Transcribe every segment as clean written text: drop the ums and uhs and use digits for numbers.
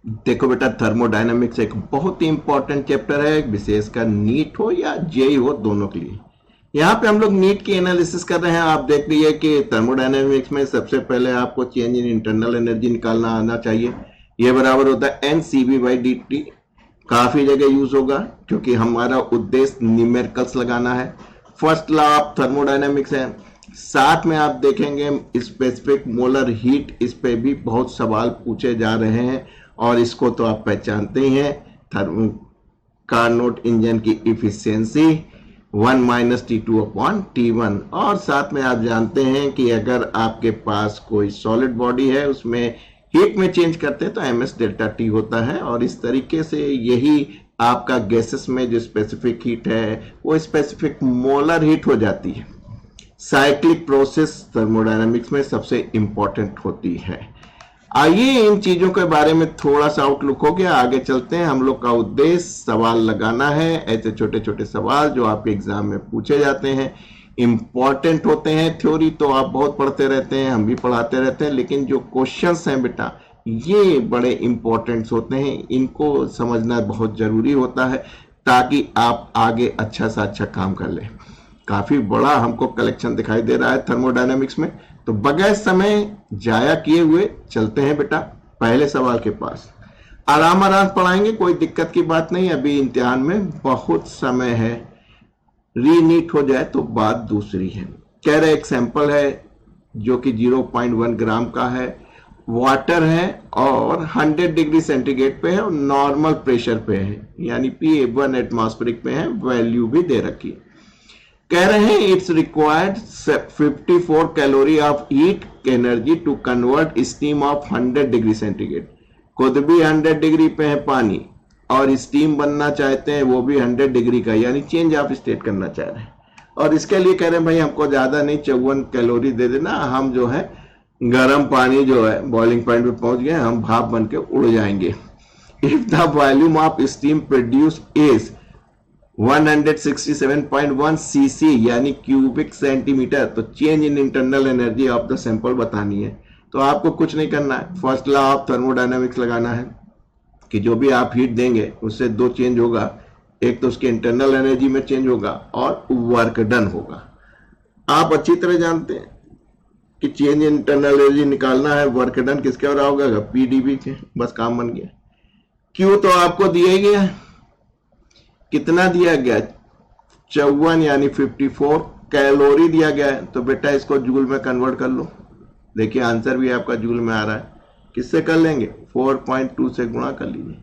देखो बेटा, थर्मोडायनामिक्स एक बहुत ही इंपॉर्टेंट चैप्टर है, विशेषकर नीट हो या जेई हो, दोनों के लिए। यहाँ पे हम लोग नीट की एनालिसिस कर रहे हैं। आप देख लीजिए कि थर्मोडायनामिक्स में सबसे पहले आपको चेंज इन इंटरनल एनर्जी निकालना आना चाहिए। ये बराबर होता है N C B by D T. काफी जगह यूज होगा क्योंकि हमारा उद्देश्य न्यूमेरिकल्स लगाना है। फर्स्ट लॉ ऑफ थर्मोडायनामिक्स है। साथ में आप देखेंगे स्पेसिफिक मोलर हीट, इस पे भी बहुत सवाल पूछे जा रहे हैं और इसको तो आप पहचानते ही हैं। थर्मो कार्नोट इंजन की इफिशियंसी 1-T2/T1। और साथ में आप जानते हैं कि अगर आपके पास कोई सॉलिड बॉडी है उसमें हीट में चेंज करते हैं तो ms डेल्टा टी होता है। और इस तरीके से यही आपका गैसेस में जो स्पेसिफिक हीट है वो स्पेसिफिक मोलर हीट हो जाती है। साइक्लिक प्रोसेस थर्मोडायनामिक्स में सबसे इंपॉर्टेंट होती है। आइए इन चीजों के बारे में थोड़ा सा आउटलुक हो गया, आगे चलते हैं। हम लोग का उद्देश्य सवाल लगाना है, ऐसे छोटे छोटे सवाल जो आपके एग्जाम में पूछे जाते हैं, इंपॉर्टेंट होते हैं। थ्योरी तो आप बहुत पढ़ते रहते हैं, हम भी पढ़ाते रहते हैं, लेकिन जो क्वेश्चंस हैं बेटा ये बड़े इंपॉर्टेंट होते हैं, इनको समझना बहुत जरूरी होता है ताकि आप आगे अच्छा से अच्छा काम कर लें। काफी बड़ा हमको कलेक्शन दिखाई दे रहा है थर्मोडायनामिक्स में, तो बगैर समय जाया किए हुए चलते हैं बेटा पहले सवाल के पास। आराम आराम पढ़ाएंगे, कोई दिक्कत की बात नहीं, अभी इम्तिहान में बहुत समय है। रीनीट हो जाए तो बात दूसरी है। कह रहे एक सैंपल है जो कि 0.1 ग्राम का है, वाटर है और 100 डिग्री सेंटीग्रेड पे है और नॉर्मल प्रेशर पे है, यानी P1 एटमॉस्फेरिक पे है, वैल्यू भी दे रखी है। कह रहे हैं it's required 54 calorie of heat energy to convert steam of 100 degree centigrade. खुद भी 100 डिग्री पे है पानी और स्टीम बनना चाहते हैं वो भी 100 डिग्री का, यानी चेंज ऑफ स्टेट करना चाह रहे हैं। और इसके लिए कह रहे हैं भाई हमको ज्यादा नहीं 54 कैलोरी दे देना, हम जो है गर्म पानी जो है बॉइलिंग पॉइंट पे पहुंच गए, हम भाप बन के उड़ जाएंगे। If the volume of steam produce is 167.1 cc यानी क्यूबिक सेंटीमीटर, तो change in internal energy of the sample बतानी है। तो आपको कुछ नहीं करना है, फर्स्ट लॉ ऑफ थर्मोडायनामिक्स लगाना है कि जो भी आप हीट देंगे उससे दो चेंज होगा, एक तो उसके इंटरनल एनर्जी में चेंज होगा और वर्क डन होगा। आप अच्छी तरह जानते हैं कि चेंज इन इंटरनल एनर्जी निकालना है, वर्क डन किसके और होगा, पीडीबी के, बस काम बन गया। क्यू तो आपको दिया ही गया, कितना दिया गया, 54 यानी 54 कैलोरी दिया गया है, तो बेटा इसको जूल में कन्वर्ट कर लो। देखिए आंसर भी आपका जूल में आ रहा है, किससे कर लेंगे, 4.2 से गुणा कर लीजिए।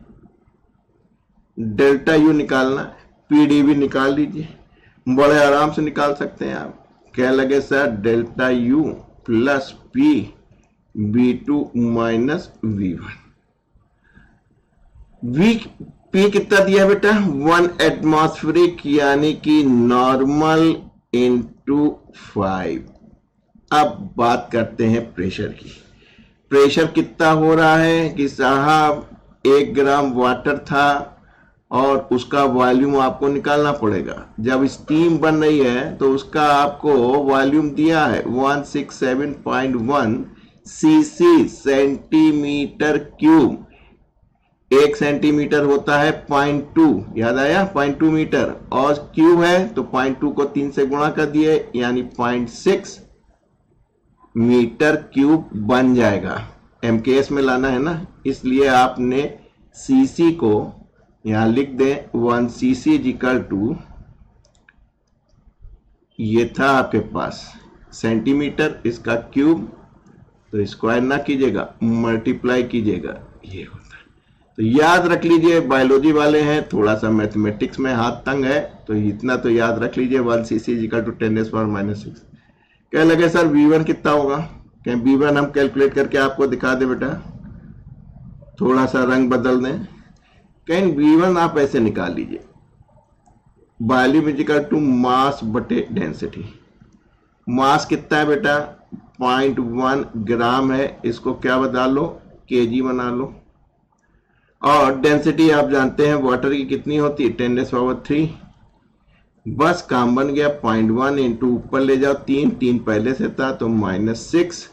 डेल्टा यू निकालना, पीडीवी निकाल लीजिए, बड़े आराम से निकाल सकते हैं आप। क्या लगे sir, delta U plus P V2 minus V1। P कितना दिया बेटा, 1 एटमॉस्फेरिक यानी कि नॉर्मल इंटू 5। अब बात करते हैं प्रेशर की। प्रेशर कितना हो रहा है कि साहब 1 ग्राम वाटर था और उसका वॉल्यूम आपको निकालना पड़ेगा। जब स्टीम बन रही है तो उसका आपको वॉल्यूम दिया है 167.1 सीसी सेंटीमीटर क्यूब। 1 सेंटीमीटर होता है 0.2, याद आया, 0.2 मीटर, और क्यूब है तो 0.2 को 3 से गुणा कर दिए यानी 0.6 मीटर क्यूब बन जाएगा। एमकेएस में लाना है ना, इसलिए आपने सीसी को यहां लिख दें 1 सीसी इक्वल टू, ये था आपके पास सेंटीमीटर, इसका क्यूब, तो स्क्वायर ना कीजिएगा, मल्टीप्लाई कीजिएगा, ये होता है। तो याद रख लीजिए, बायोलॉजी वाले हैं, थोड़ा सा मैथमेटिक्स में हाथ तंग है, तो इतना तो याद रख लीजिए, 1 सीसी इक्वल टू 10⁻⁻⁶। क्या लगे सर V1 कितना होगा, क्या V1 हम कैलकुलेट करके आपको दिखा दे बेटा, थोड़ा सा रंग बदल दें। कहीं V1 आप ऐसे निकाल लीजिए, वॉल्यूम इक्वल टू मास बटे डेंसिटी। मास कितना है बेटा, 0.1 ग्राम है, इसको क्या बता लो, केजी बना लो। और डेंसिटी आप जानते हैं वाटर की कितनी होती है, 10⁻3। बस काम बन गया, 0.1 इंटू ऊपर ले जाओ 3 पहले से था तो -6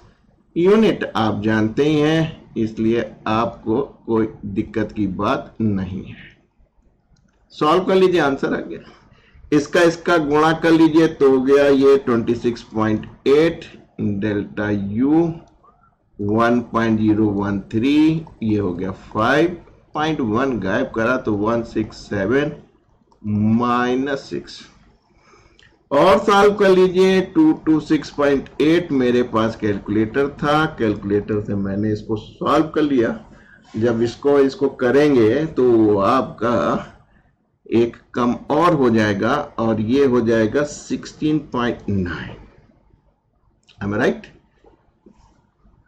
यूनिट आप जानते ही हैं, इसलिए आपको कोई दिक्कत की बात नहीं है। सॉल्व कर लीजिए, आंसर आ गया। इसका गुणा कर लीजिए तो हो गया ये 26.8 डेल्टा यू 1.013, ये हो गया 5.1 गायब करा तो 167 माइनस 6 और सॉल्व कर लीजिए। 226.8 मेरे पास कैलकुलेटर था, कैलकुलेटर से मैंने इसको सॉल्व कर लिया। जब इसको करेंगे तो आपका एक कम और हो जाएगा और ये हो जाएगा 16.9। am I right?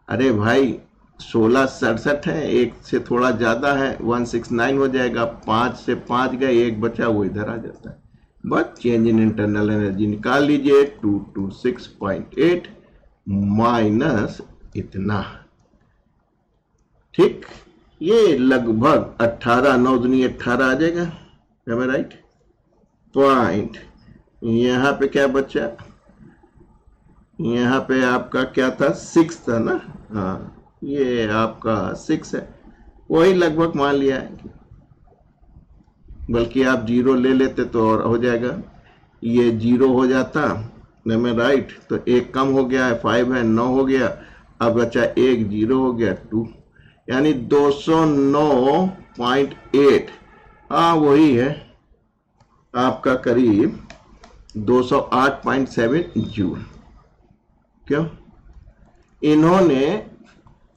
अरे भाई 1667 है, एक से थोड़ा ज्यादा है, 169 हो जाएगा। 5 से 5 गए, एक बचा, वो इधर आ जाता है। But change in internal energy निकाल लीजिए, 226.8 माइनस इतना, ठीक, ये लगभग 18, 9 दूनी 18 आ जाएगा। am I right? पॉइंट यहाँ पे क्या बचा, यहाँ पे आपका क्या था, 6 था ना, हाँ ये आपका 6 है, वही लगभग मान लिया है। बल्कि आप 0 ले लेते तो और हो जाएगा, ये 0 हो जाता, am I right? तो एक कम हो गया है, 5 है, 9 हो गया, अब बचा 1, 0 हो गया 2, यानी 209.8, हाँ वही है आपका करीब 208.7 जूल। क्यों? इन्होंने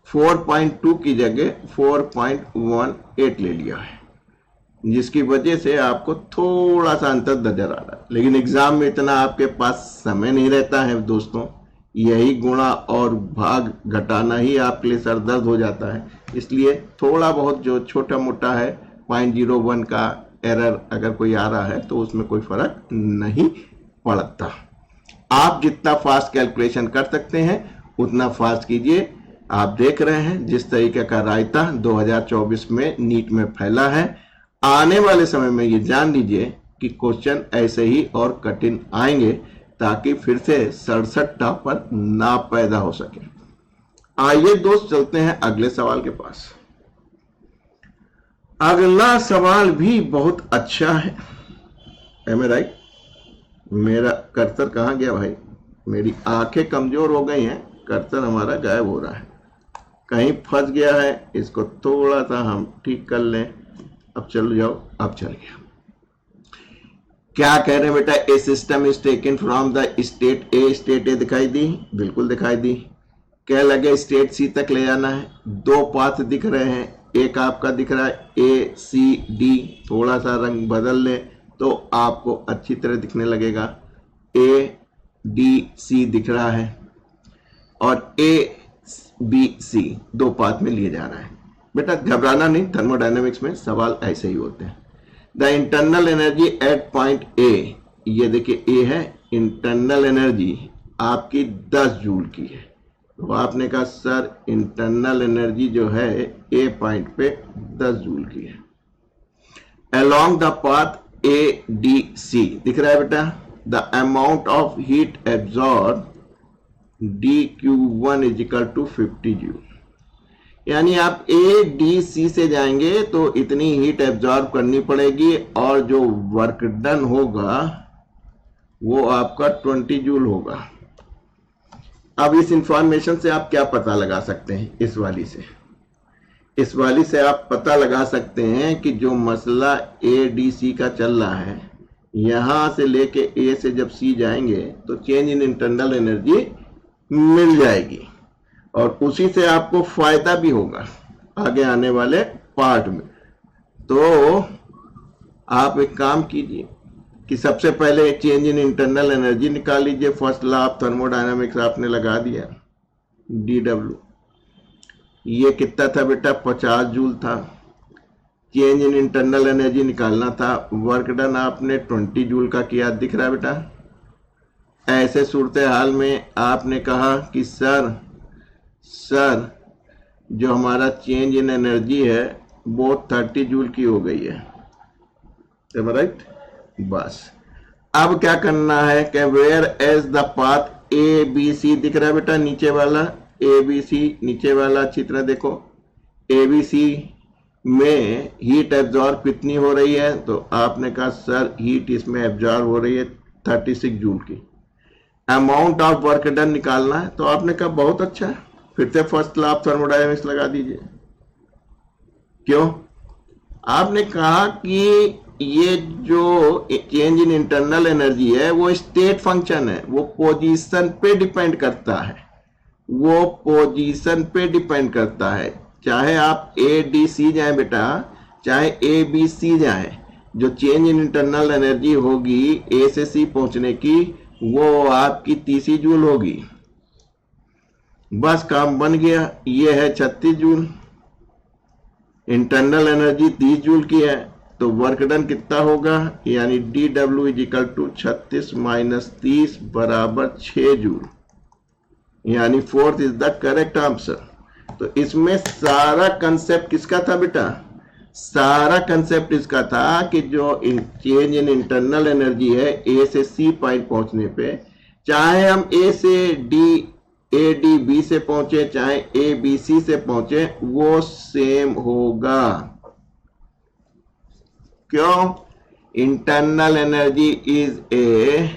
4.2 की जगह 4.18 ले लिया है, जिसकी वजह से आपको थोड़ा सा अंतर नजर आ रहा है। लेकिन एग्जाम में इतना आपके पास समय नहीं रहता है दोस्तों, यही गुणा और भाग घटाना ही आपके लिए सरदर्द हो जाता है। इसलिए थोड़ा बहुत जो छोटा मोटा है 0.01 का एरर अगर कोई आ रहा है तो उसमें कोई फर्क नहीं पड़ता। आप जितना फास्ट कैलकुलेशन कर सकते हैं उतना फास्ट कीजिए। आप देख रहे हैं जिस तरीके का रायता 2024 में नीट में फैला है, आने वाले समय में ये जान लीजिए कि क्वेश्चन ऐसे ही और कठिन आएंगे, ताकि फिर से 67 टॉपर ना पैदा हो सके। आइए दोस्त चलते हैं अगले सवाल के पास। अगला सवाल भी बहुत अच्छा है। am I right? मेरा कर्सर कहाँ गया भाई, मेरी आंखें कमजोर हो गई हैं, कर्सर हमारा गायब हो रहा है, कहीं फंस गया है, इसको थोड़ा सा हम ठीक कर लें। अब चलो जाओ, अब चल गया। क्या कह रहे हैं बेटा, a system is taken from the state A, state A दिखाई दी, बिल्कुल दिखाई दी। क्या लगे स्टेट सी तक ले जाना है, 2 पाथ दिख रहे हैं, एक आपका दिख रहा है ए सी डी, थोड़ा सा रंग बदल ले तो आपको अच्छी तरह दिखने लगेगा। ए डी सी दिख रहा है और ए बी सी 2 पाथ में लिए जा रहा है। बेटा घबराना नहीं, थर्मोडायनेमिक्स में सवाल ऐसे ही होते हैं। The internal energy at point A, ये देखिए ए है, इंटरनल एनर्जी आपकी 10 जूल की है। तो आपने कहा सर इंटरनल एनर्जी जो है ए पॉइंट पे 10 जूल की है। Along the path A D C दिख रहा है बेटा, the amount of heat absorb dQ1 is equal to 50 joule. यानी आप ए डी सी से जाएंगे तो इतनी हीट एब्जॉर्ब करनी पड़ेगी और जो वर्क डन होगा वो आपका 20 जूल होगा। अब इस इंफॉर्मेशन से आप क्या पता लगा सकते हैं, इस वाली से आप पता लगा सकते हैं कि जो मसला ए डी सी का चल रहा है, यहां से लेके ए से जब सी जाएंगे तो चेंज इन इंटरनल एनर्जी मिल जाएगी और उसी से आपको फायदा भी होगा आगे आने वाले पार्ट में। तो आप एक काम कीजिए कि सबसे पहले चेंज इन इंटरनल एनर्जी निकाल लीजिए। फर्स्ट लॉ ऑफ थर्मोडायनामिक्स आपने लगा दिया, dW, ये कितना था बेटा, 50 जूल था। चेंज इन इंटरनल एनर्जी निकालना था, वर्क डन आपने 20 जूल का किया, दिख रहा है बेटा। ऐसे सूरत हाल में आपने कहा कि सर जो हमारा चेंज इन एनर्जी है वो 30 जूल की हो गई है, राइट। बस अब क्या करना है कि whereas the path A B C दिख रहा है बेटा, नीचे वाला ए बी सी, नीचे वाला अच्छी तरह देखो, ABC में हीट एब्जॉर्ब कितनी हो रही है, तो आपने कहा सर हीट इसमें एब्जॉर्ब हो रही है 36 जूल की। अमाउंट ऑफ वर्क डन निकालना है, तो आपने कहा बहुत अच्छा है, फिर से फर्स्ट लॉ ऑफ थर्मोडायनेमिक्स लगा दीजिए। क्यों? आपने कहा कि ये जो चेंज इन इंटरनल एनर्जी है वो स्टेट फंक्शन है, वो पोजीशन पे डिपेंड करता है, वो पोजीशन पे डिपेंड करता है। चाहे आप ADC जाए बेटा, चाहे ABC जाए, जो चेंज इन इंटरनल एनर्जी होगी A से C पहुंचने की, वो आपकी 30 जूल होगी। बस काम बन गया। ये है 36 जूल, इंटरनल एनर्जी 30 जूल की है, तो वर्क डन कितना होगा, यानी DW is equal to 36 minus 30 बराबर 6 जूल, यानी fourth is the correct answer. तो इसमें सारा कंसेप्ट किसका था बेटा? सारा कंसेप्ट इसका था कि जो चेंज इन इंटरनल एनर्जी है A से C पॉइंट पहुंचने पे, चाहे हम A से ADB से पहुंचे, चाहे ABC से पहुंचे, वो सेम होगा। क्यों? Internal energy is a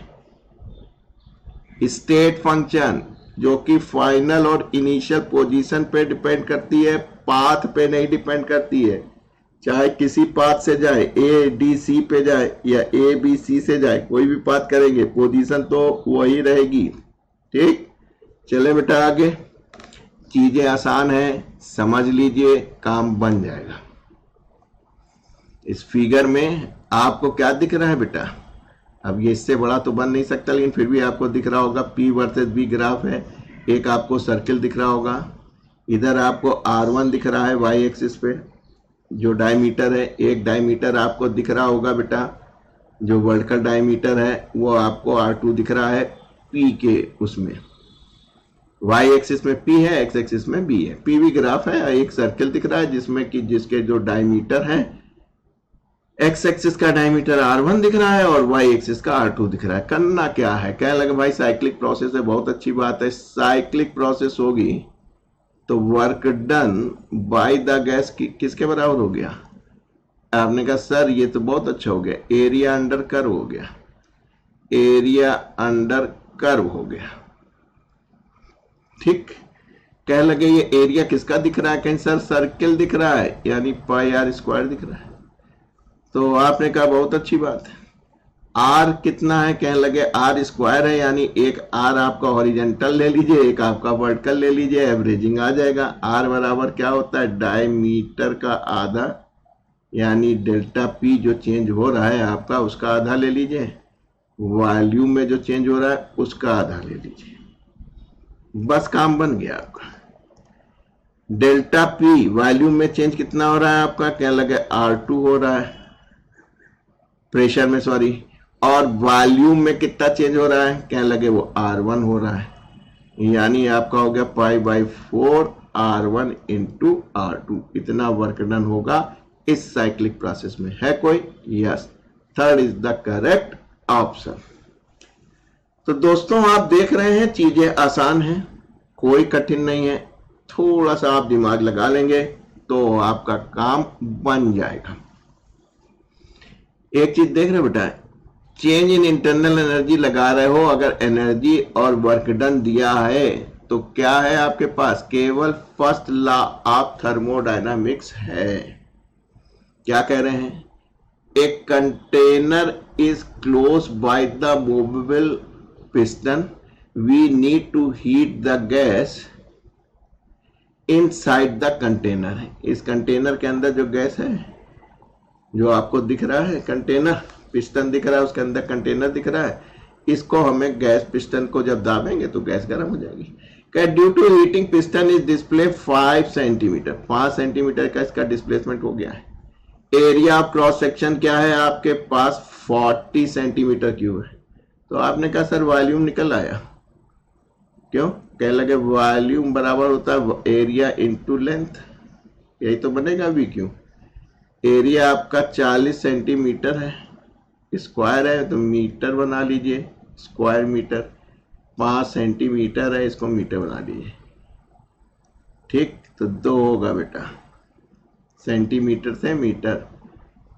state function जो कि फाइनल और इनिशियल पोजीशन पे डिपेंड करती है, पाथ पे नहीं डिपेंड करती है। चाहे किसी पाथ से जाए, ADC पे जाए या ABC से जाए, कोई भी पाथ करेंगे पोजीशन तो वही रहेगी। ठीक, चले बेटा आगे। चीजें आसान है, समझ लीजिए, काम बन जाएगा। इस फिगर में आपको क्या दिख रहा है बेटा? अब ये इससे बड़ा तो बन नहीं सकता, लेकिन फिर भी आपको दिख रहा होगा P वर्सेस B ग्राफ है। एक आपको सर्किल दिख रहा होगा, इधर आपको R1 दिख रहा है y एक्सिस पे जो डायमीटर है, एक डायमीटर आपको दिख रहा होगा बेटा जो वर्टिकल डायमीटर है, वो आपको R2 दिख रहा है P के उसमें। y एक्सिस में P है, x एक्सिस में B है, PV ग्राफ है। एक सर्किल दिख रहा है जिसमें कि जिसके जो डायमीटर है, x एक्सिस का डायमीटर R1 दिख रहा है और y एक्सिस का R2 दिख रहा है। करना क्या है? कहने लगे भाई साइक्लिक प्रोसेस है, बहुत अच्छी बात है। साइक्लिक प्रोसेस होगी तो work done by the gas किसके बराबर हो गया? आपने कहा सर ये तो बहुत अच्छा हो गया, एरिया अंडर कर्व हो गया, एरिया अंडर कर्व हो गया। ठीक, कह लगे ये एरिया किसका दिख रहा है? कहीं सर सर्किल दिख रहा है, यानी पाई आर स्क्वायर दिख रहा है। तो आपने कहा बहुत अच्छी बात है। आर कितना है? कहने लगे आर स्क्वायर है, यानी एक आर आपका हॉरिजेंटल ले लीजिए, एक आपका वर्टिकल ले लीजिए, एवरेजिंग आ जाएगा। आर बराबर क्या होता है? डायमीटर का आधा, यानी डेल्टा पी जो चेंज हो रहा है आपका उसका आधा ले लीजिए, वॉल्यूम में जो चेंज हो रहा है उसका आधा ले लीजिए। बस काम बन गया आपका। डेल्टा पी वॉल्यूम में चेंज कितना हो रहा है आपका? कहने लगे R2 हो रहा है प्रेशर में, सॉरी, और वॉल्यूम में कितना चेंज हो रहा है? कहने लगे वो R1 हो रहा है, यानी आपका हो गया pi by 4 R1 into R2। इतना वर्क डन होगा इस साइक्लिक प्रोसेस में। है कोई? Yes, third is the correct option. तो दोस्तों आप देख रहे हैं चीजें आसान हैं, कोई कठिन नहीं है। थोड़ा सा आप दिमाग लगा लेंगे तो आपका काम बन जाएगा। एक चीज देख रहे बेटा, चेंज इन इंटरनल एनर्जी लगा रहे हो, अगर एनर्जी और वर्क डन दिया है तो क्या है आपके पास? केवल फर्स्ट लॉ ऑफ थर्मोडायनामिक्स है। क्या कह रहे हैं? A container is close by the movable piston, we need to heat the gas inside the container. इस कंटेनर के अंदर जो गैस है, जो आपको दिख रहा है कंटेनर, पिस्टन दिख रहा है, उसके अंदर कंटेनर दिख रहा है, इसको हमें गैस पिस्टन को जब दाबेंगे तो गैस गर्म हो जाएगी। क्या? Due to heating piston is display 5 centimetre, 5 centimetre का इसका डिस्प्लेसमेंट हो गया है। एरिया ऑफ क्रॉस सेक्शन क्या है आपके पास? 40 सेंटीमीटर क्यूब है। तो आपने कहा सर वॉल्यूम निकल आया। क्यों? कह लगे वॉल्यूम बराबर होता है एरिया इंटू लेंथ, यही तो बनेगा वी क्यू। एरिया आपका 40 सेंटीमीटर है, स्क्वायर है तो मीटर बना लीजिए, स्क्वायर मीटर। 5 सेंटीमीटर है, इसको मीटर बना लीजिए। ठीक, तो 2 होगा बेटा। सेंटीमीटर से मीटर।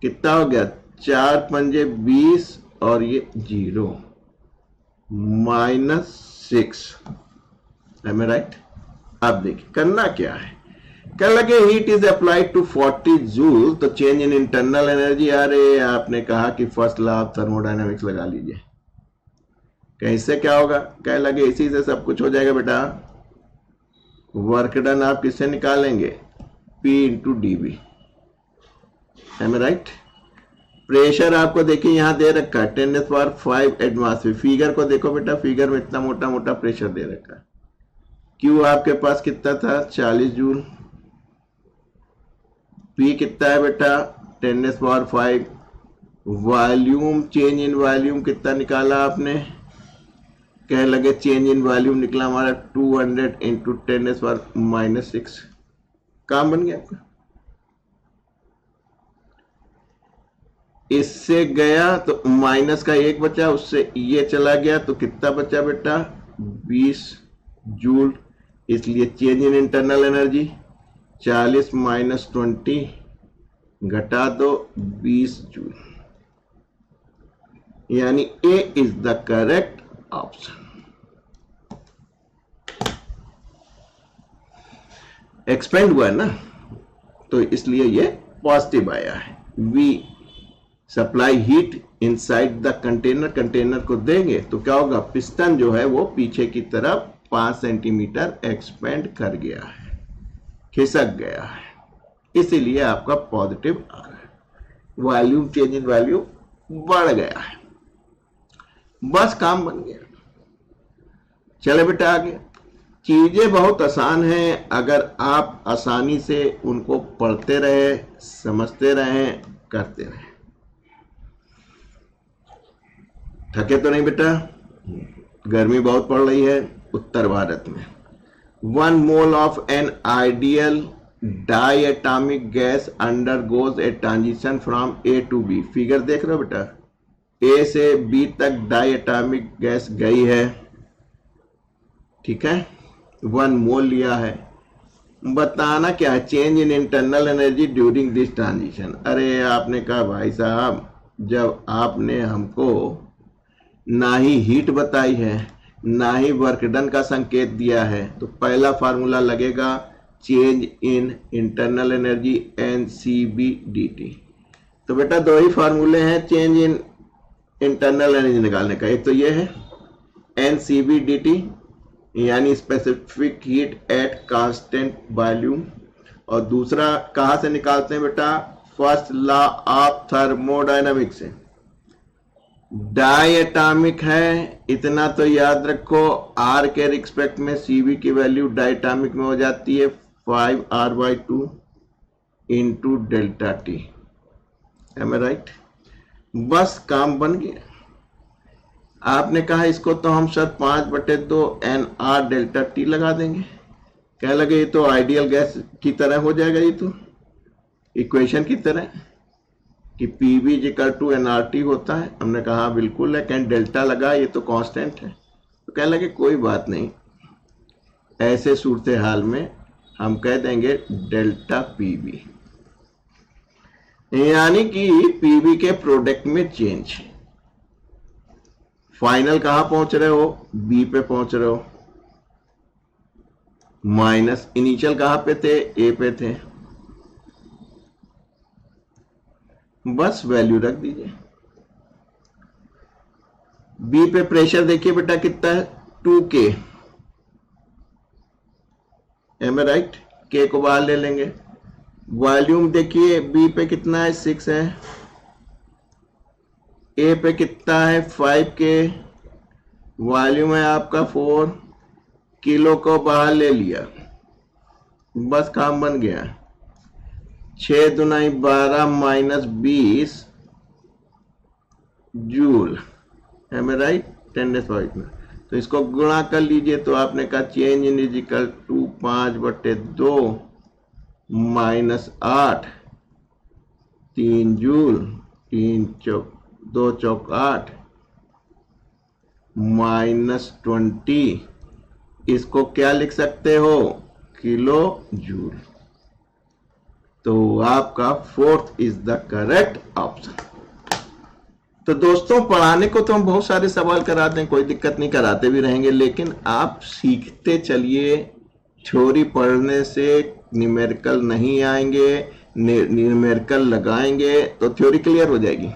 कितना हो गया, 4 पंजे 20 और ये 0 -6। Am I right? अब देखिए करना क्या है। क्या लगे heat is applied to 40 joule, तो चेंज इन इंटरनल एनर्जी। अरे आपने कहा कि फर्स्ट लॉ ऑफ थर्मोडायनेमिक्स लगा लीजिए। कैसे क्या होगा, क्या लगे इसी से सब कुछ हो जाएगा बेटा। वर्क डन आप किससे निकालेंगे, P into D B. Am I right? Pressure आपको देखिए यहां दे रखा है 10⁵ एटमॉस्फेयर। फिगर को देखो बेटा, फिगर में इतना मोटा मोटा प्रेशर दे रखा है। क्यू आपके पास कितना था, 40 जूल। P कितना है बेटा, 10⁵। वॉल्यूम, चेंज इन वॉल्यूम कितना निकाला आपने, कह लगे चेंज इन वॉल्यूम निकला हमारा 200 इंटू 10⁻⁻6। काम बन गया आपका। इससे गया तो माइनस का 1 बचा, उससे ये चला गया तो कितना बचा बेटा, 20 जूल। इसलिए चेंज इन इंटरनल एनर्जी 40 - 20 घटा दो 20 जूल, यानी A is the correct option. Expand हुआ है ना, तो इसलिए ये पॉजिटिव आया है। We supply heat inside the container, container को देंगे तो क्या होगा, पिस्टन जो है वो पीछे की तरफ 5 सेंटीमीटर एक्सपेंड कर गया है, खिसक गया है, इसीलिए आपका पॉजिटिव आ रहा है। वॉल्यूम, चेंज इन वॉल्यूम बढ़ गया है। बस काम बन गया। चले बेटा आगे। चीजें बहुत आसान हैं, अगर आप आसानी से उनको पढ़ते रहे, समझते रहे, करते रहे। थके तो नहीं बेटा, गर्मी बहुत पड़ रही है उत्तर भारत में। 1 mole of an ideal diatomic gas undergoes a transition from A to B. Figure देख रहे हो बेटा, ए से बी तक डायटोमिक गैस गई है, ठीक है, 1 मोल लिया है। बताना क्या है, change in internal energy during this transition. अरे आपने कहा भाई साहब, जब आपने हमको ना ही हीट बताई है, ना ही वर्क डन का संकेत दिया है, तो पहला फार्मूला लगेगा change in internal energy NCB/dt। तो बेटा दो ही फार्मूले हैं चेंज इन इंटरनल एनर्जी निकालने का, एक तो ये है NCB/dt यानी specific heat at constant volume, और दूसरा कहां से निकालते हैं बेटा, फर्स्ट लॉ ऑफ थर्मोडायनामिक्स से। डायटोमिक है, इतना तो याद रखो, R के रिस्पेक्ट में CV की वैल्यू डायटोमिक में हो जाती है 5R/2 into delta T। Am I right? बस काम बन गया। आपने कहा इसको तो हम सर 5/2 NR डेल्टा T लगा देंगे। क्या लगे, ये तो आइडियल गैस की तरह हो जाएगा, ये तो इक्वेशन की तरह कि PV = nRT होता है। हमने कहा बिल्कुल है, कहीं डेल्टा लगा, ये तो कांस्टेंट है। तो कह लगे कोई बात नहीं, ऐसे सूरत हाल में हम कह देंगे डेल्टा PV, यानी कि PV के प्रोडक्ट में चेंज। फाइनल कहां पहुंच रहे हो, B पे पहुंच रहे हो, माइनस इनिशियल कहां पे थे, A पे थे, बस वैल्यू रख दीजिए। बी पे प्रेशर देखिए बेटा कितना है, 2K। M I right? K को बाहर ले लेंगे। वॉल्यूम देखिए बी पे कितना है, 6 है, ए पे कितना है, 5K, वॉल्यूम है आपका 4, किलो को बाहर ले लिया, बस काम बन गया। 6 दूनी 12 - 20 जूल। M I right? 10⁵ में, तो इसको गुणा कर लीजिए, तो आपने कहा change in is equal to 5/2 - 8, 3 joule, 3 चौक 2 चौक 8 -20। इसको क्या लिख सकते हो, किलो जूल। तो आपका fourth is the correct option. तो दोस्तों, पढ़ाने को तो हम बहुत सारे सवाल कराते हैं, कोई दिक्कत नहीं, कराते भी रहेंगे, लेकिन आप सीखते चलिए। थ्योरी पढ़ने से न्यूमेरिकल नहीं आएंगे, न्यूमेरिकल लगाएंगे तो थ्योरी क्लियर हो जाएगी।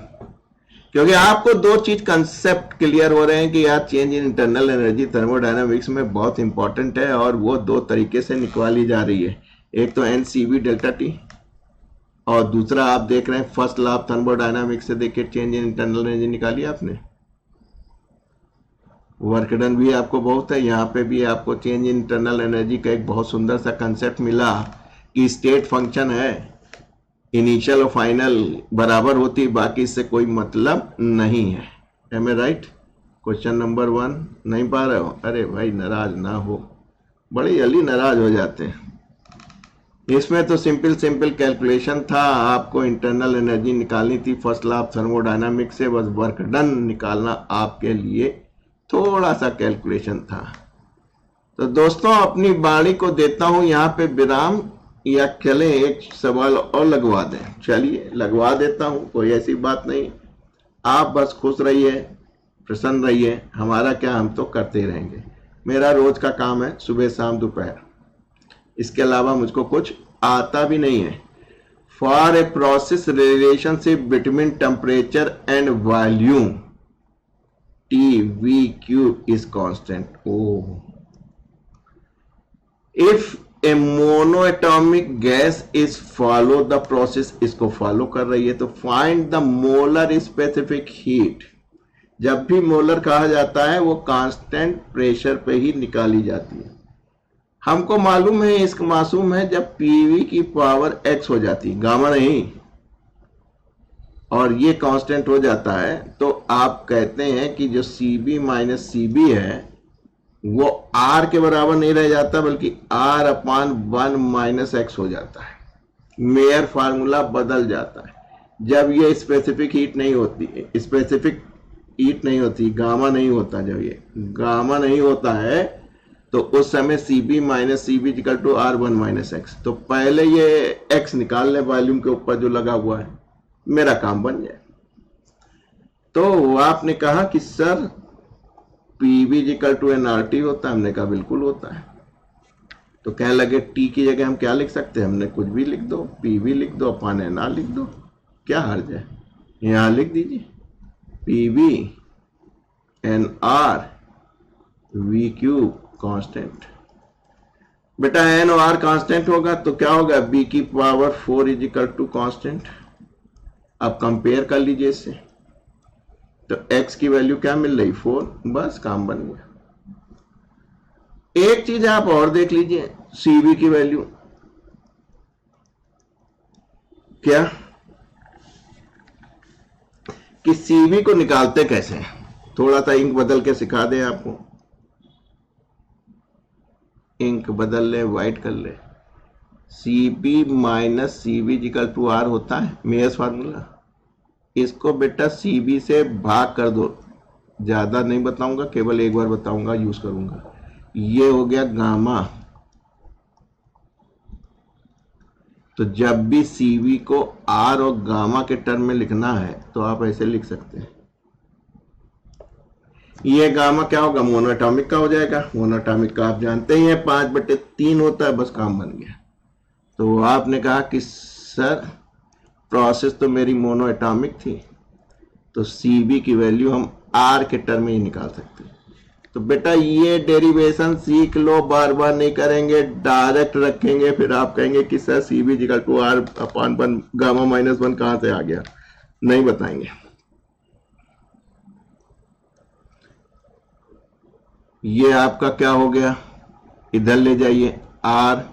क्योंकि आपको दो चीज कंसेप्ट क्लियर हो रहे हैं कि यार change in internal energy thermodynamics में बहुत इंपॉर्टेंट है, और वो दो तरीके से निकाली जा रही है। एक तो एनसीवी डेल्टा टी, और दूसरा आप देख रहे हैं फर्स्ट लॉ ऑफ थर्मोडायनामिक्स से देखिए चेंज इन इंटरनल एनर्जी निकाली आपने। वर्क डन भी आपको बहुत है, यहाँ पे भी आपको चेंज इन इंटरनल एनर्जी का एक बहुत सुंदर सा कंसेप्ट मिला कि स्टेट फंक्शन है, इनिशियल और फाइनल बराबर होती, बाकी इससे कोई मतलब नहीं है। Am I right? Question number 1 नहीं पा रहे हो? अरे भाई नाराज ना हो, बड़ी जल्दी नाराज हो जाते हैं। इसमें तो सिंपल कैलकुलेशन था, आपको इंटरनल एनर्जी निकालनी थी फर्स्ट लॉ ऑफ थर्मोडायनामिक्स से, बस वर्क डन निकालना आपके लिए थोड़ा सा कैलकुलेशन था। तो दोस्तों, अपनी बाणी को देता हूं यहाँ पे विराम, या चले एक सवाल और लगवा दें? चलिए लगवा देता हूं, कोई ऐसी बात नहीं, आप बस खुश रहिए, प्रसन्न रहिए, हमारा क्या, हम तो करते रहेंगे। मेरा रोज का काम है सुबह शाम दोपहर, इसके अलावा मुझको कुछ आता भी नहीं है। For a process relationship between temperature and volume T V Q is constant. Oh, if A monoatomic gas is follow the process, इसको फॉलो कर रही है, तो find the molar specific heat. जब भी मोलर कहा जाता है वो कांस्टेंट प्रेशर पे ही निकाली जाती है। हमको मालूम है, इसका मासूम है, जब पीवी की पावर एक्स हो जाती, गामा नहीं, और ये कांस्टेंट हो जाता है, तो आप कहते हैं कि जो सीबी माइनस सीबी है वो आर के बराबर नहीं रह जाता, बल्कि आर अपान 1 माइनस एक्स हो जाता है। मेयर फार्मूला बदल जाता है जब ये स्पेसिफिक हीट नहीं होती, स्पेसिफिक हीट नहीं होती, गामा नहीं होता। जब ये गामा नहीं होता है तो उस समय CB minus CB equal to R 1 minus X. तो पहले ये एक्स निकाल ले वॉल्यूम के ऊपर जो लगा हुआ है, मेरा काम बन जाए। तो आपने कहा कि sir PV equal to NRT होता है, हमने कहा बिल्कुल होता है। तो कहने लगे टी की जगह हम क्या लिख सकते हैं? हमने कुछ भी लिख दो, पीवी लिख दो, अपान एनआर लिख दो, क्या हर्ज है? यहां लिख दीजिए PV NR V Q constant. बेटा एन और आर कांस्टेंट होगा तो क्या होगा? बी की power 4 is equal to constant. अब कंपेयर कर लीजिए इससे, तो x की वैल्यू क्या मिल रही? 4, बस काम बन गया। एक चीज आप और देख लीजिए, सीबी की वैल्यू क्या, कि सीबी को निकालते कैसे हैं? थोड़ा सा इंक बदल के सिखा दें आपको, इंक बदल ले, व्हाइट कर ले। CB minus CB equal to R होता है मेयर्स फार्मूला। इसको बेटा सीबी से भाग कर दो, ज्यादा नहीं बताऊंगा, केवल एक बार बताऊंगा, यूज करूंगा। ये हो गया गामा। तो जब भी सीबी को आर और गामा के टर्म में लिखना है तो आप ऐसे लिख सकते हैं। ये गामा क्या होगा? मोनोएटॉमिक का हो जाएगा। मोनोएटॉमिक का आप जानते ही हैं 5/3 होता है, बस काम बन गया। तो आपने कहा कि सर प्रोसेस तो मेरी मोनोएटॉमिक थी, तो सीबी की वैल्यू हम आर के टर्म में ही निकाल सकते हैं। तो बेटा ये डेरिवेशन सीख लो, बार बार नहीं करेंगे, डायरेक्ट रखेंगे, फिर आप कहेंगे कि sir CB equal to R upon 1 gamma minus 1 कहां से आ गया? नहीं बताएंगे। ये आपका क्या हो गया? इधर ले जाइए, आर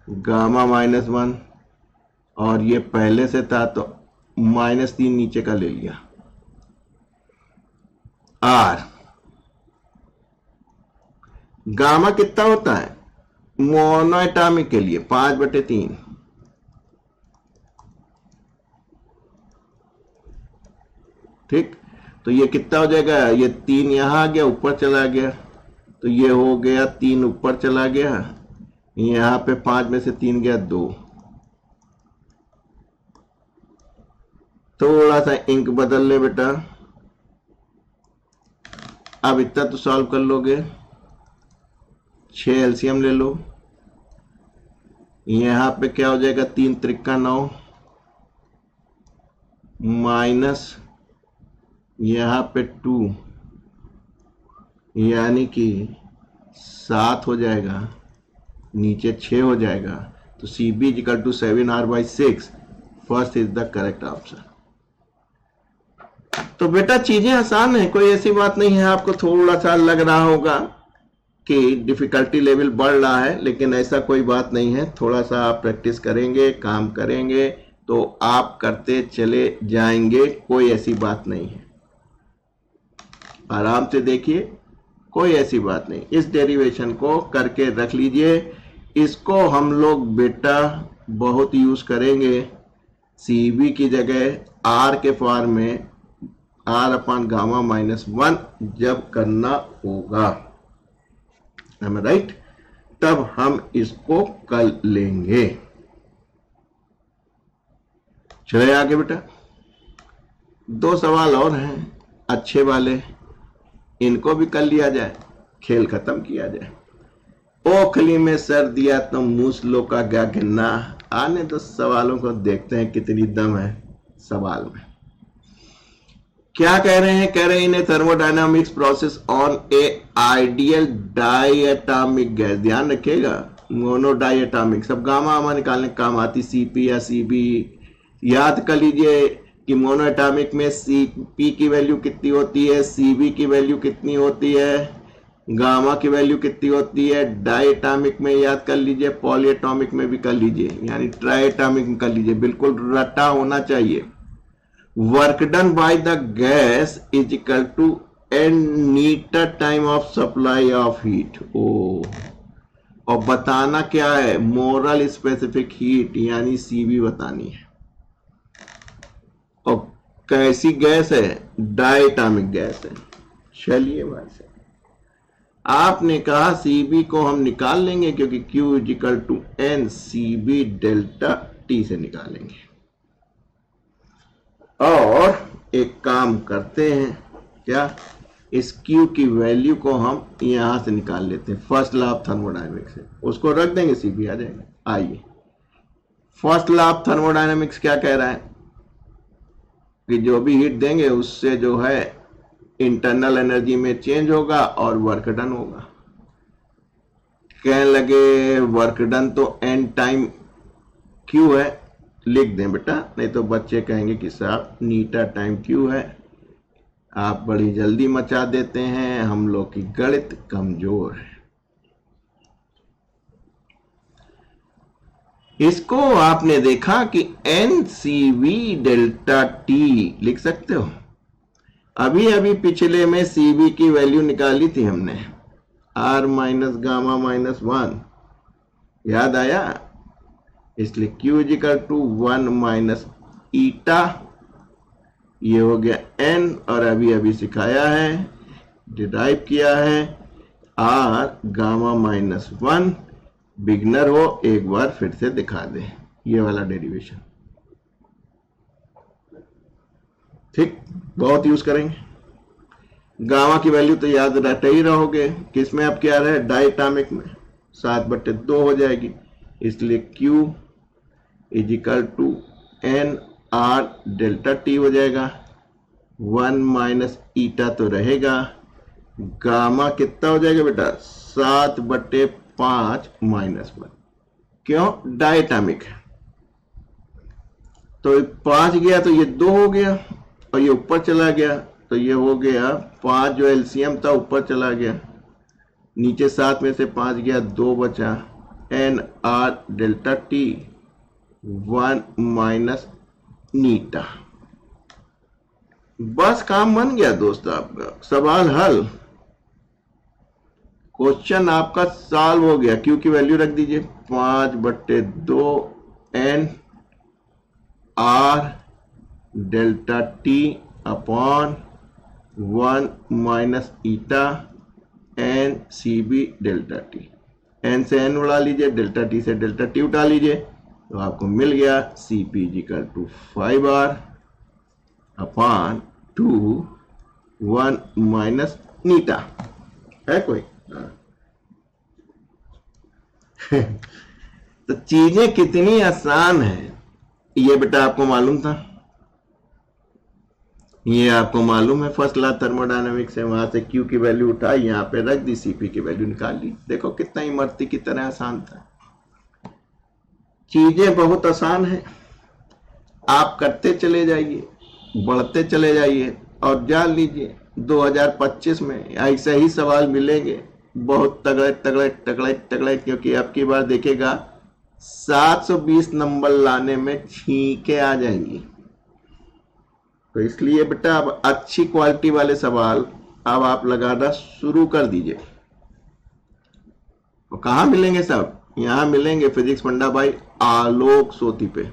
गामा माइनस 1, और ये पहले से था तो -3 नीचे का ले लिया, आर गामा कितना होता है मोनोएटॉमिक के लिए? 5/3। ठीक, तो ये कितना हो जाएगा? ये 3 यहां आ गया, ऊपर चला गया, तो ये हो गया 3 ऊपर चला गया, यहां पे 5 में से 3 गया 2, थोड़ा सा इंक बदल ले बेटा। अब इतना तो सॉल्व कर लोगे। 6 एलसीएम ले लो। यहां पे क्या हो जाएगा, 3 त्रिका 9 माइनस यहां पे 2 यानी कि 7 हो जाएगा, नीचे 6 हो जाएगा। तो CB equal to 7R/6 first is the correct answer. तो बेटा चीजें आसान है, कोई ऐसी बात नहीं है। आपको थोड़ा सा लग रहा होगा कि डिफिकल्टी लेवल बढ़ रहा है, लेकिन ऐसा कोई बात नहीं है। थोड़ा सा आप प्रैक्टिस करेंगे, काम करेंगे तो आप करते चले जाएंगे, कोई ऐसी बात नहीं है। आराम से देखिए, कोई ऐसी बात नहीं। इस डेरिवेशन को करके रख लीजिए। इसको हम लोग बेटा बहुत यूज करेंगे। CB की जगह R के फॉर्म में R/γ-1 जब करना होगा, राइट, तब हम इसको कर लेंगे। चले आगे बेटा। 2 सवाल और हैं अच्छे वाले, इनको भी कर लिया जाए, खेल खत्म किया जाए। ओखली में सर दिया तो मूसलों का क्या गिनना। आने तो सवालों को देखते हैं कितनी दम है सवाल में। क्या कह रहे हैं, कह रहे हैं in thermodynamics process on a ideal diatomic gas. ध्यान रखिएगा, मोनोडायटोमिक सब गामा आमा निकालने का काम आती, CP या CB। याद कर लीजिए कि मोनोएटॉमिक में CP की वैल्यू कितनी होती है, CB की वैल्यू कितनी होती है, गामा की वैल्यू कितनी होती है। डायटोमिक में याद कर लीजिए, पॉलीएटॉमिक में भी कर लीजिए, यानी ट्राइएटॉमिक में कर लीजिए, बिल्कुल रटा होना चाहिए। Work done by the gas is equal to N meter time of supply of heat. ओ, और बताना क्या है, मोरल स्पेसिफिक हीट यानी CB बतानी है। और कैसी गैस है, डायटोमिक गैस है। चलिए भाई साहब, आपने कहा CB को हम निकाल लेंगे क्योंकि Q is equal to N CB delta T से निकालेंगे। और एक काम करते हैं, क्या, इस Q की वैल्यू को हम यहां से निकाल लेते हैं फर्स्ट लॉ ऑफ थर्मोडायनेमिक्स से, उसको रख देंगे, CB आ जाएगा। आइए, फर्स्ट लॉ ऑफ थर्मोडायनेमिक्स क्या कह रहा है कि जो भी हीट देंगे उससे जो है इंटरनल एनर्जी में चेंज होगा और वर्क डन होगा। कहने लगे वर्क डन तो n टाइम Q है, लिख दें बेटा, नहीं तो बच्चे कहेंगे कि साहब नीटा टाइम Q है। आप बड़ी जल्दी मचा देते हैं, हम लोग की गणित कमजोर है। इसको आपने देखा कि NCV डेल्टा T लिख सकते हो। अभी अभी पिछले में CB की वैल्यू निकाली थी हमने, R-γ-1, याद आया। इसलिए Q is equal to 1 minus eta, ये हो गया N, और अभी अभी सिखाया है, डिराइव किया है, R-γ-1। बिगनर हो एक बार फिर से दिखा दे ये वाला डेरिवेशन, ठीक, बहुत यूज करेंगे। गामा की वैल्यू तो याद रहते ही रहोगे, किसमें अब क्या रहे, डायटोमिक में 7/2 हो जाएगी। इसलिए Q is equal to N R delta T हो जाएगा। 1 माइनस ईटा तो रहेगा, गामा कितना हो जाएगा बेटा, 7/5 माइनस 1। क्यों, डायटोमिक है तो 5 गया तो ये 2 हो गया, और ये ऊपर चला गया तो ये हो गया 5, जो एलसीएम था ऊपर चला गया, नीचे 7 में से 5 गया, 2 बचा। N R delta T 1 minus eta. बस काम बन गया दोस्त आपका, सवाल हल, क्वेश्चन आपका सॉल्व हो गया। Q की वैल्यू रख दीजिए 5/2 N R delta T upon 1 minus eta N CB delta T। N से एन उड़ा लीजिए, डेल्टा T से डेल्टा T उठा लीजिए, तो आपको मिल गया CP equal to 5R upon 2 1 minus eta है कोई। तो चीजें कितनी आसान है, ये बेटा आपको मालूम था, ये आपको मालूम है फर्स्ट लॉ थर्मोडायनामिक्स से, वहां से क्यू की वैल्यू उठाई, यहाँ पे रख दी, सीपी की वैल्यू निकाल ली। देखो कितना इमरती की तरह आसान था। चीजें बहुत आसान है, आप करते चले जाइए, बढ़ते चले जाइए और जान लीजिए 2025 में ऐसे ही सवाल मिलेंगे, बहुत तगड़े तगड़े तगड़े तगड़े, क्योंकि अब की बार देखेगा 720 नंबर लाने में छींके आ जाएंगी। तो इसलिए बेटा अब अच्छी क्वालिटी वाले सवाल अब आप लगाना शुरू कर दीजिए। तो कहां मिलेंगे सब? यहां मिलेंगे फिजिक्स फंडा भाई आलोक सोती पे।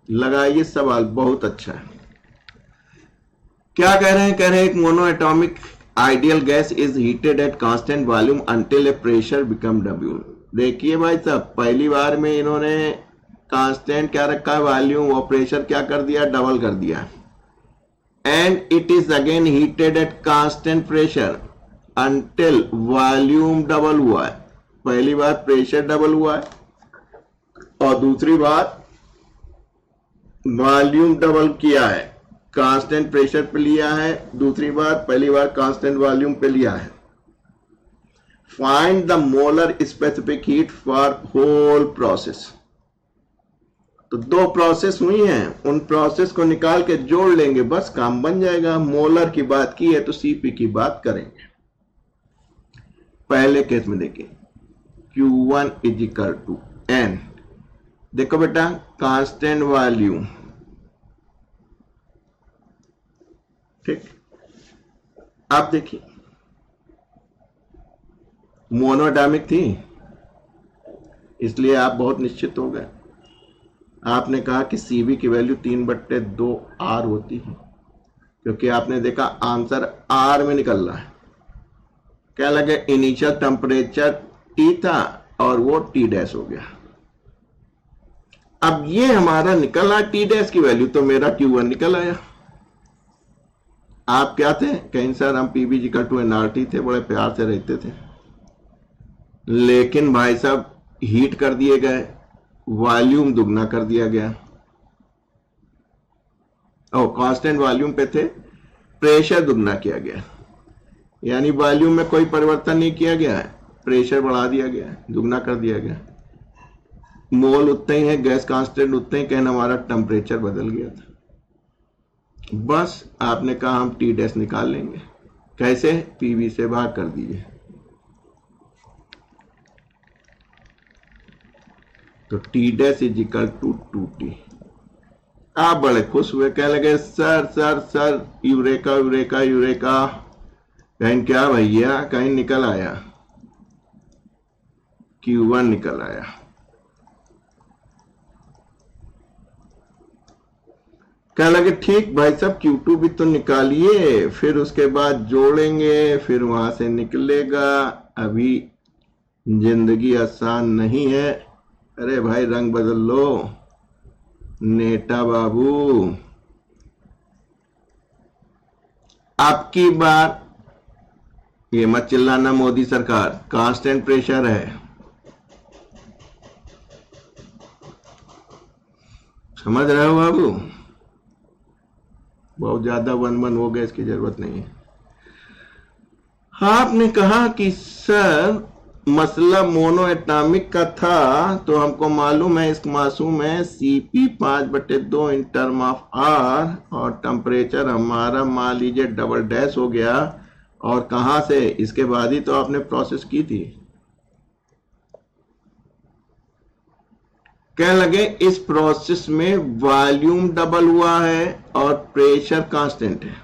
लगाइए सवाल, बहुत अच्छा है। क्या कह रहे हैं? कह रहे हैं एक mono atomic ideal gas is heated at constant volume until A pressure become W. देखिए भाई साहब, पहली बार में इन्होंने कांस्टेंट क्या रखा है, वॉल्यूम, और प्रेशर क्या कर दिया, डबल कर दिया। And it is again heated at constant pressure until volume double हुआ है। पहली बार प्रेशर डबल हुआ है और दूसरी बार वॉल्यूम डबल किया है, कांस्टेंट प्रेशर पे लिया है दूसरी बार, पहली बार कांस्टेंट वॉल्यूम पे लिया है। Find the molar specific heat for whole process. तो दो प्रोसेस हुई हैं, उन प्रोसेस को निकाल के जोड़ लेंगे, बस काम बन जाएगा। मोलर की बात की है तो सीपी की बात करेंगे। पहले केस में देखिए Q1 is equal to N, देखो बेटा कांस्टेंट वॉल्यूम, ठीक। आप देखिए मोनोडायनामिक थी, इसलिए आप बहुत निश्चित हो गए। आपने कहा कि सीवी की वैल्यू 3/2 R होती है, क्योंकि आपने देखा आंसर R में निकल रहा है। क्या लगे, इनिशियल टेम्परेचर T था और वो T डैश हो गया। अब ये हमारा निकला T डैश की वैल्यू, तो मेरा Q1 निकल आया। आप क्या थे, कहीं सर हम पीबी इक्वल टू एनआरटी थे, बड़े प्यार से रहते थे, लेकिन भाई साहब हीट कर दिए गए, वॉल्यूम दुगना कर दिया गया। और कांस्टेंट वॉल्यूम पे थे, प्रेशर दुगना किया गया, यानी वॉल्यूम में कोई परिवर्तन नहीं किया गया है, प्रेशर बढ़ा दिया गया, दुगना कर दिया गया। मोल उतने ही है, गैस कांस्टेंट उतने ही, कहना हमारा टेम्परेचर बदल गया था। बस आपने कहा हम टी डैश निकाल लेंगे, कैसे, पीवी से भाग कर दीजिए। तो T dash is equal to 2T। आप बड़े खुश हुए, कह लगे sir sir sir eureka eureka eureka. कहीं क्या भैया, कहीं निकल आया, Q1 निकल आया। कह लगे ठीक भाई साहब Q2 भी तो निकालिए, फिर उसके बाद जोड़ेंगे, फिर वहां से निकलेगा। अभी जिंदगी आसान नहीं है। अरे भाई रंग बदल लो नेता बाबू। आपकी बार ये मत चिल्लाना मोदी सरकार, कांस्टेंट प्रेशर है, समझ रहे हो बाबू। बहुत ज्यादा वन हो गया, इसकी जरूरत नहीं है। आपने कहा कि सर मसला मोनो एटॉमिक का था, तो हमको मालूम है इस मासूम में CP 5/2 in term of R, और टेम्परेचर हमारा मान लीजिए डबल डैश हो गया। और कहां से, इसके बाद ही तो आपने प्रोसेस की थी। कहने लगे इस प्रोसेस में वॉल्यूम डबल हुआ है और प्रेशर कांस्टेंट है।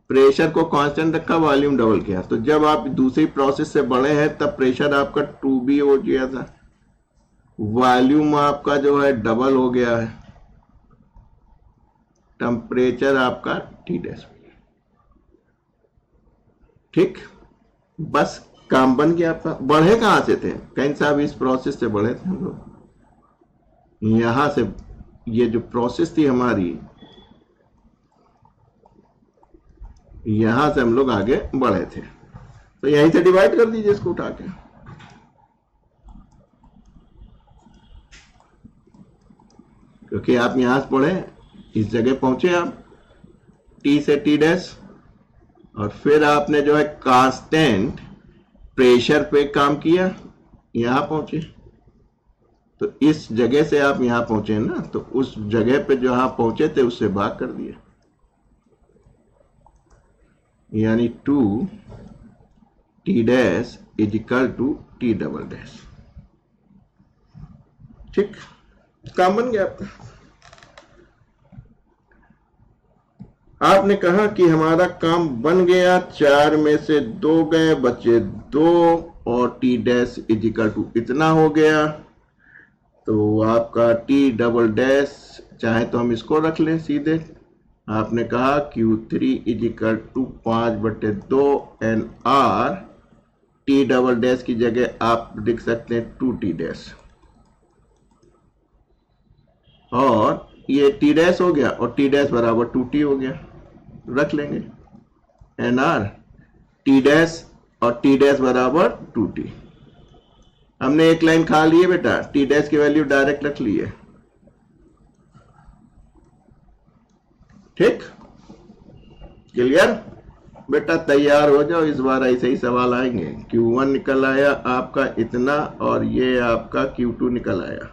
प्रेशर को कांस्टेंट रखा, वॉल्यूम डबल किया, तो जब आप दूसरी प्रोसेस से बढ़े हैं तब प्रेशर आपका 2B हो गया था, वॉल्यूम आपका जो है डबल हो गया है, टेम्परेचर आपका T डैश हो गया। ठीक, बस काम बन गया आपका। बढ़े कहां से थे, कहीं साहब इस प्रोसेस से बढ़े थे हम लोग। यहां से ये जो प्रोसेस थी हमारी, यहां से हम लोग आगे बढ़े थे, तो यहीं से डिवाइड कर दीजिए इसको उठा के। क्योंकि आप यहां से पढ़े, इस जगह पहुंचे आप टी से टी डैश, और फिर आपने जो है कांस्टेंट प्रेशर पे काम किया, यहां पहुंचे। तो इस जगह से आप यहां पहुंचे ना, तो उस जगह पे जहां पहुंचे थे उससे भाग कर दिया, यानी 2 T dash is equal to T double dash. ठीक, काम बन गया आपका। आपने कहा कि हमारा काम बन गया, 4 में से 2 गए, बचे 2, और T dash is equal to इतना हो गया। तो आपका टी डबल डैश, चाहे तो हम इसको रख लें सीधे। आपने कहा Q3 is equal to 5/2 NR, T double dash की जगह आप लिख सकते हैं 2T डैश, और ये टी डैश हो गया और टी डैश बराबर 2T हो गया, रख लेंगे NR टी डैश और टी डैश बराबर 2T। हमने एक लाइन खा ली है बेटा, टी डैश की वैल्यू डायरेक्ट रख ली है। ठीक, क्लियर बेटा, तैयार हो जाओ, इस बार ऐसे ही सवाल आएंगे। Q1 निकल आया आपका इतना, और ये आपका Q2 निकल आया।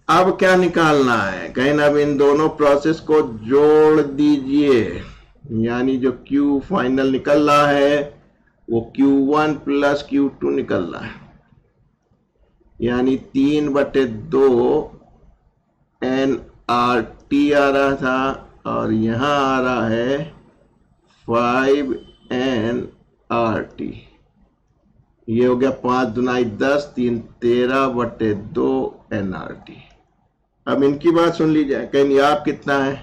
अब क्या निकालना है, कहीं ना, अब इन दोनों प्रोसेस को जोड़ दीजिए, यानी जो Q फाइनल निकल रहा है वो Q1 प्लस Q2 निकल रहा है, यानी 3/2 NRT आ रहा था, और यहां आ रहा है 5 NRT। ये हो गया 5 दूनाई 10, 3 13/2 NRT। अब इनकी बात सुन लीजिए, कहीं आप कितना है,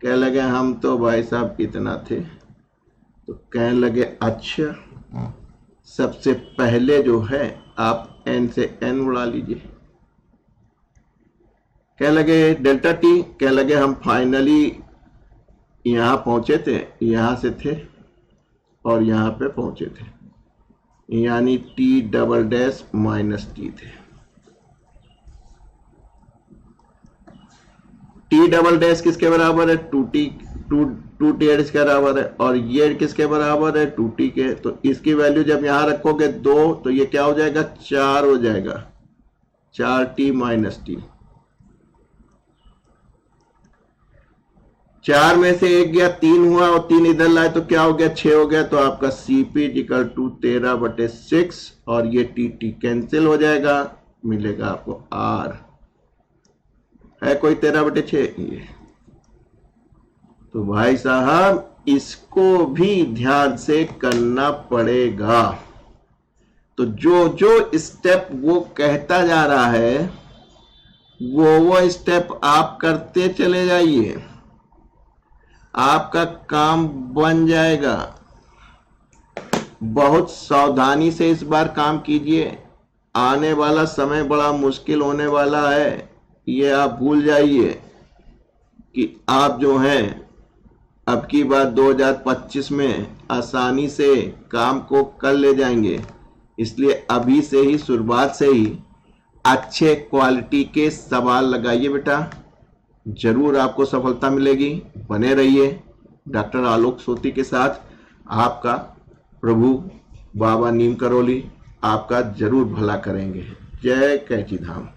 कह लगे हम तो भाई साहब इतना थे, तो कहने लगे अच्छा सबसे पहले जो है आप n से n उड़ा लीजिए। कह लगे डेल्टा टी, कह लगे हम फाइनली यहां पहुंचे थे, यहां से थे और यहां पे पहुंचे थे, यानी T double dash minus T थे। टी डबल डैश किसके बराबर है, 2T के बराबर है, और ये किसके बराबर है, 2T के। तो इसकी वैल्यू जब यहां रखोगे 2, तो ये क्या हो जाएगा, 4 हो जाएगा, 4T माइनस टी। 4 में से 1 गया, 3 हुआ, और 3 इधर लाए तो क्या हो गया, 6 हो गया। तो आपका CP इक्वल टू 13/6, और ये TT कैंसिल हो जाएगा, मिलेगा आपको R। है कोई 13/6? ये तो भाई साहब इसको भी ध्यान से करना पड़ेगा। तो जो जो स्टेप वो कहता जा रहा है वो स्टेप आप करते चले जाइए, आपका काम बन जाएगा। बहुत सावधानी से इस बार काम कीजिए, आने वाला समय बड़ा मुश्किल होने वाला है, ये आप भूल जाइए कि आप जो हैं अब की बार 2025 में आसानी से काम को कर ले जाएंगे। इसलिए अभी से ही, शुरुआत से ही अच्छे क्वालिटी के सवाल लगाइए बेटा, जरूर आपको सफलता मिलेगी। बने रहिए डॉक्टर आलोक सोती के साथ। आपका प्रभु बाबा नीम करोली आपका जरूर भला करेंगे। जय कैची धाम।